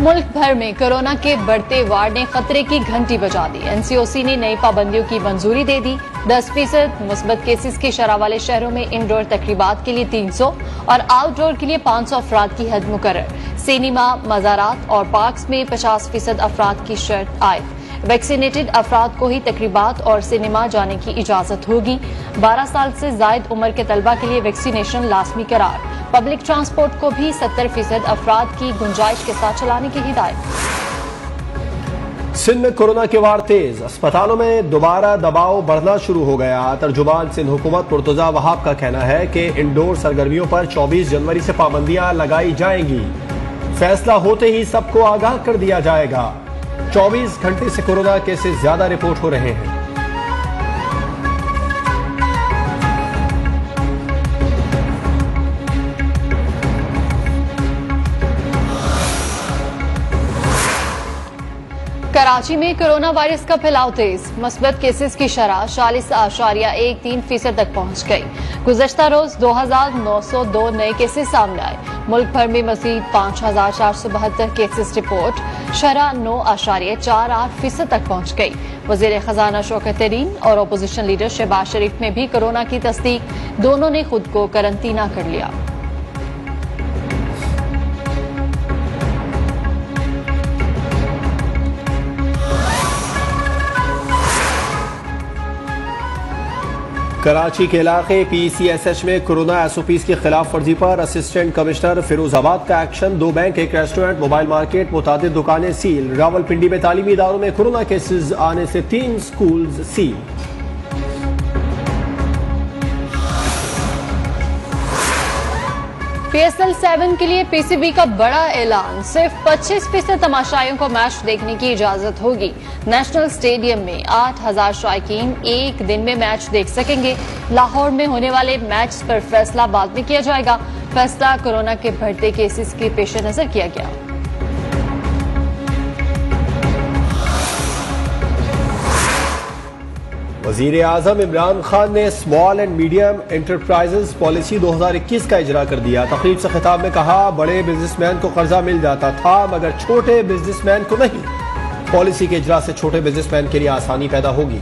मुल्क भर में कोरोना के बढ़ते वार ने खतरे की घंटी बजा दी। एनसीओसी ने नई पाबंदियों की मंजूरी दे दी। 10% मुस्बत केसेस की शरह वाले शहरों में इंडोर तकरीबात के लिए 300 और आउटडोर के लिए 500 अफराद की हद मुकर्रर। सिनेमा, मज़ारात और पार्क्स में 50% अफराद की शर्त आयद। वैक्सीनेटेड अफराद को ही तकरीबात और सिनेमा जाने की इजाजत होगी। 12 साल से जायद उम्र के तलबा के लिए वैक्सीनेशन लाजमी करार। पब्लिक ट्रांसपोर्ट को भी 70% अफराद की गुंजाइश के साथ चलाने की हिदायत। सिंध में कोरोना के वार तेज, अस्पतालों में दोबारा दबाव बढ़ना शुरू हो गया। तर्जुमान सिंध हुकूमत मुर्तजा वहाब का कहना है कि इंडोर सरगर्मियों पर 24 जनवरी से पाबंदियां लगाई जाएंगी। फैसला होते ही सबको आगाह कर दिया जाएगा। 24 घंटे से कोरोना केसेस ज्यादा रिपोर्ट हो रहे हैं। कराची में कोरोना वायरस का फैलाव तेज, मुस्बत केसेस की शरह 40.13% तक पहुंच गई। गुज़श्ता रोज 2,902 नए केसेस सामने आए। मुल्क भर में मजीद 5,472 केसेस रिपोर्ट, शरह 9.48% तक पहुंच गई। वज़ीर खजाना शौकत तरीन और अपोजिशन लीडर शहबाज शरीफ में भी कोरोना की तस्दीक, दोनों ने खुद को करंटीना कर लिया। कराची के इलाके PCSH में कोरोना SOPs की खिलाफ वर्जी पर असिस्टेंट कमिश्नर फिरोजाबाद का action. 2 bank, 1 restaurant, mobile market, मुतादिद दुकानें सील। रावलपिंडी में तालीमी इदारों में कोरोना केसेस आने से 3 स्कूल सील। PSL 7 के लिए PCB का बड़ा ऐलान, सिर्फ 25% तमाशाइयों को मैच देखने की इजाजत होगी। नेशनल स्टेडियम में 8,000 शायकीन एक दिन में मैच देख सकेंगे। लाहौर में होने वाले मैच पर फैसला बाद में किया जाएगा। फैसला कोरोना के बढ़ते केसेस के पेश नजर किया गया। वजीर आजम इमरान खान ने small and medium enterprises policy 2021 का इजरा कर दिया। तकरीब से खिताब में कहा, बड़े बिजनेसमैन को कर्जा मिल जाता था मगर छोटे बिजनेसमैन को नहीं। पॉलिसी के इजरा से छोटे बिजनेसमैन के लिए आसानी पैदा होगी।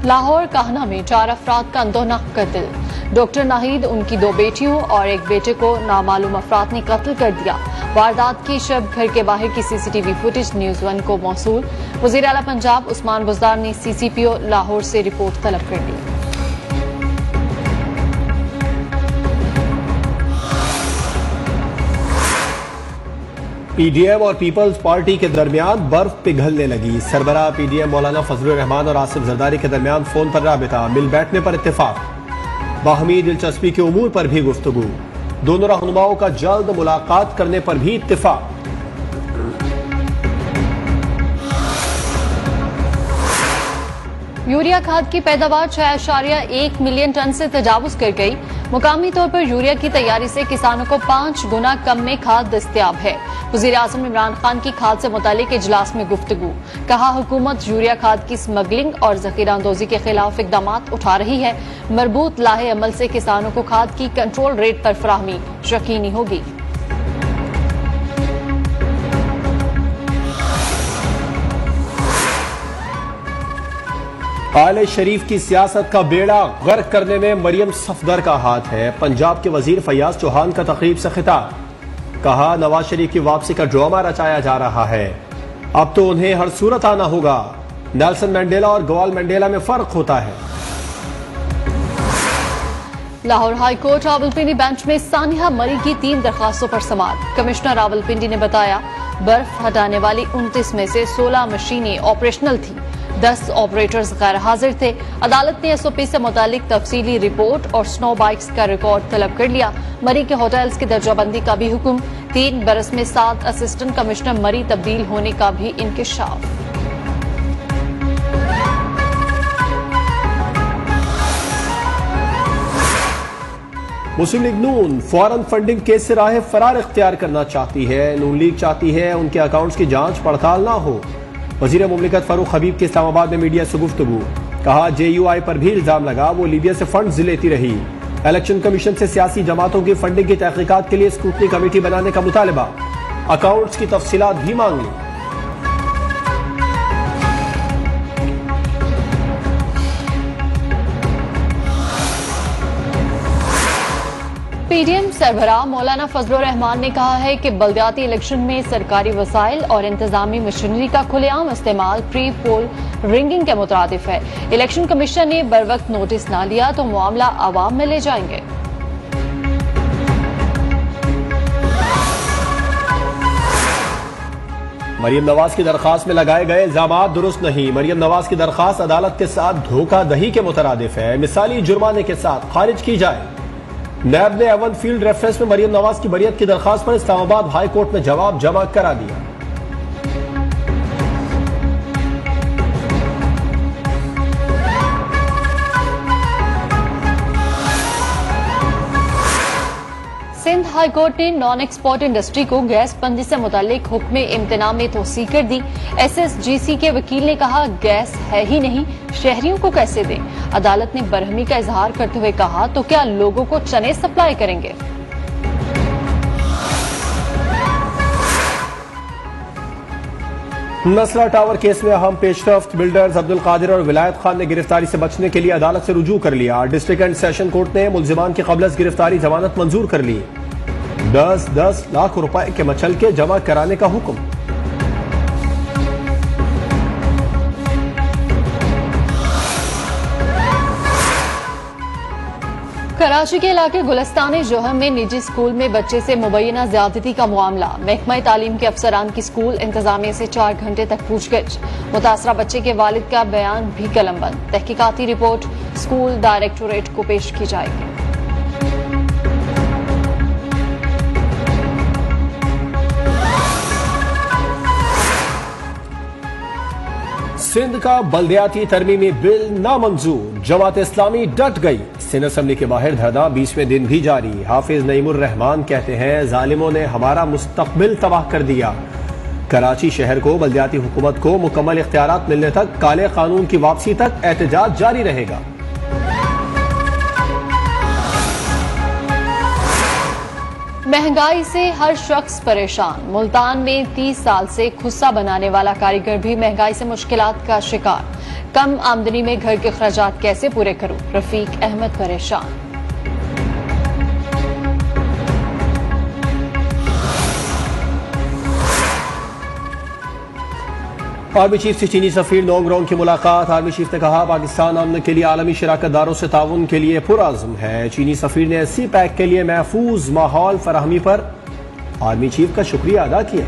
लाहौर काहना में 4 अफराद का अंदोनाक कत्ल। डॉक्टर नाहिद, उनकी 2 बेटियों और 1 बेटे को नामालूम अफराद ने कत्ल कर दिया। वारदात की शब घर के बाहर की CCTV फुटेज न्यूज़ 1 को मौसूल। वज़ीर आला पंजाब उस्मान बुज़दार ने CCPO लाहौर से रिपोर्ट तलब कर ली। PDM और पीपल्स पार्टी के दरमियान बर्फ पिघलने लगी। सरबराह PDM मौलाना फजलुर रहमान और आसिफ जरदारी के दरमियान फोन पर राबिता, मिल बैठने पर इत्तेफाक। बाहमी दिलचस्पी के उमूर पर भी गुफ्तगू। दोनों रहनुमाओं का जल्द मुलाकात करने पर भी इत्तेफाक। यूरिया खाद की पैदावार 6.1 मिलियन टन से तजावुज कर गई। मुकामी तौर पर यूरिया की तैयारी से किसानों को 5 गुना कम में खाद दस्तयाब है। वज़ीर आज़म इमरान खान की खाद से मुतालिक इजलास में गुफ्तगू। कहा, हुकूमत यूरिया खाद की स्मगलिंग और जखीरा अंदोजी के खिलाफ इकदामात उठा रही है। मरबूत लाहे अमल से किसानों को खाद की कंट्रोल रेट पर फराहमी यकीनी होगी। आले शरीफ की सियासत का बेड़ा गर्क करने में मरियम सफदर का हाथ है। पंजाब के वजीर फयाज चौहान का तकरीब से खिताब। कहा, नवाज शरीफ की वापसी का ड्रामा रचाया जा रहा है। अब तो उन्हें हर सूरत आना होगा। नेल्सन मंडेला और गवाल मंडेला में फर्क होता है। Lahore high court Rawalpindi bench में सानिया मरी की 3 दरखास्तों पर समाअत। कमिश्नर रावलपिंडी ने बताया, बर्फ हटाने वाली 29 में से 16 मशीनें ऑपरेशनल थी। 10 ऑपरेटर्स गैर हाजिर थे। अदालत ने SOP से मुतालिक तफसीली रिपोर्ट और स्नो बाइक्स का रिकॉर्ड तलब कर लिया। मरी के होटल्स की दर्जाबंदी का भी हुक्म। 3 बरस में 7 असिस्टेंट कमिश्नर मरी तब्दील होने का भी इंकिशाफ। मुस्लिम लीग नून फौरन फंडिंग केस से राह फरार इख्तियार करना चाहती है। नून लीग चाहती है उनके अकाउंट्स की जांच पड़ताल ना हो। वजीर मुमलिकत फारूक हबीब के इस्लामाबाद में मीडिया से गुफ्तगू। कहा JUI पर भी इल्जाम लगा वो लीबिया से फंड्स लेती रही। इलेक्शन कमीशन से सियासी जमातों की फंडिंग की तहकीकात के लिए स्क्रूटनी कमेटी बनाने का मुतालबा। अकाउंट्स की तफसीलात भी मांग ली। PDM सरबराह मौलाना फजलुर रहमान ने कहा है कि बल्दियाती इलेक्शन में सरकारी वसाइल और इंतजामी मशीनरी का खुलेआम इस्तेमाल प्री पोल रिंगिंग के मुतारिफ है। इलेक्शन कमीशन ने बरवक्त नोटिस ना लिया तो मामला आवाम में ले जाएंगे। मरियम नवाज की दरखास्त में लगाए गए इल्जामात दुरुस्त नहीं। मरियम नवाज की दरखास्त अदालत के साथ धोखाधही के मुतरादिफ है, मिसाली जुर्माने के साथ खारिज की जाए। नैब ने एवन फील्ड रेफरेंस में मरियम नवाज की बरियत की दरखास्त पर इस्लामाबाद हाई कोर्ट में जवाब जमा करा दिया। सिंध हाई कोर्ट ने नॉन एक्सपोर्ट इंडस्ट्री को गैस बंदी से मुतालिक हुक्म इम्तना में तोसी कर दी। SSGC के वकील ने कहा गैस है ही नहीं, शहरियों को कैसे दें। अदालत ने बरहमी का इजहार करते हुए कहा तो क्या लोगों को चने सप्लाई करेंगे। नसरा टावर केस में अहम पेशरफ्त। बिल्डर्स अब्दुल कादिर और विलायत खान ने गिरफ्तारी से बचने के लिए अदालत से रुजू कर लिया। डिस्ट्रिक्ट एंड सेशन कोर्ट ने मुल्जिमान की कबल गिरफ्तारी जमानत मंजूर कर ली। 10-10 लाख रुपए के मचलके जमा कराने का हुक्म। कराची के इलाके गुलिस्तान जोहर में निजी स्कूल में बच्चे से मुबैना ज्यादती का मामला। महकमा तालीम के अफसरान की स्कूल इंतजामिया से 4 घंटे तक पूछगिछ। मुतासरा बच्चे के वालिद का बयान भी कलमबंद। तहकीकाती रिपोर्ट स्कूल डायरेक्टोरेट को पेश की जाएगी। सिंध का बल्दियाती तरमीमी बिल नामंजूर। जमात इस्लामी डट गई। सिंध असेंबली के बाहर धरना 20वें दिन भी जारी। हाफिज नईमुर रहमान कहते हैं जालिमों ने हमारा मुस्तकबिल तबाह कर दिया। कराची शहर को बल्दियाती हुकूमत को मुकम्मल इख्तियारात मिलने तक काले कानून की वापसी तक एहतजाज जारी रहेगा। महंगाई से हर शख्स परेशान। मुल्तान में 30 साल से खुस्सा बनाने वाला कारीगर भी महंगाई से मुश्किलात का शिकार। कम आमदनी में घर के खर्चात कैसे पूरे करूं, रफीक अहमद परेशान। आर्मी चीफ से चीनी सफीर नोंगरोंग की मुलाकात। आर्मी चीफ ने कहा पाकिस्तान अमन के लिए आलमी शराकतदारों से ताउन के लिए पुरअज़्म है। चीनी सफीर ने CPEC के लिए महफूज माहौल फराहमी पर आर्मी चीफ का शुक्रिया अदा किया।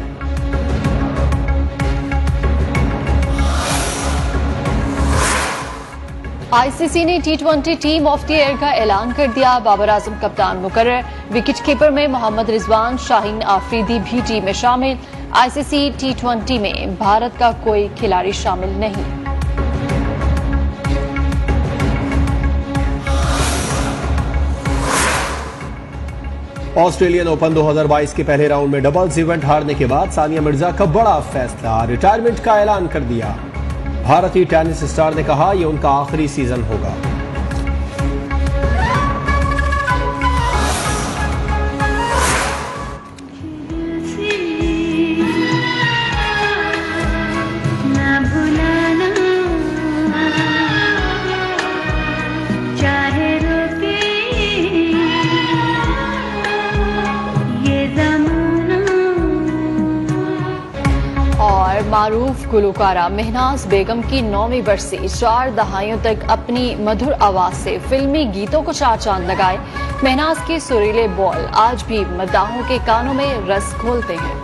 ICC ने T20 team of the year का ऐलान कर दिया। बाबर आजम कप्तान मुकर्रर। विकेट कीपर में मोहम्मद रिजवान, शाहीन आफरीदी भी टीम में शामिल। ICC T20 में भारत का कोई खिलाड़ी शामिल नहीं। ऑस्ट्रेलियन ओपन 2022 के पहले राउंड में डबल्स इवेंट हारने के बाद सानिया मिर्जा का बड़ा फैसला, रिटायरमेंट का ऐलान कर दिया। भारतीय टेनिस स्टार ने कहा यह उनका आखिरी सीजन होगा। मारूफ गुलकारा महनाज बेगम की 9वीं बरसी। 4 दहाइयों तक अपनी मधुर आवाज से फिल्मी गीतों को 4 चांद लगाए। महनाज के सुरीले बोल आज भी मद्दाहों के कानों में रस घोलते हैं।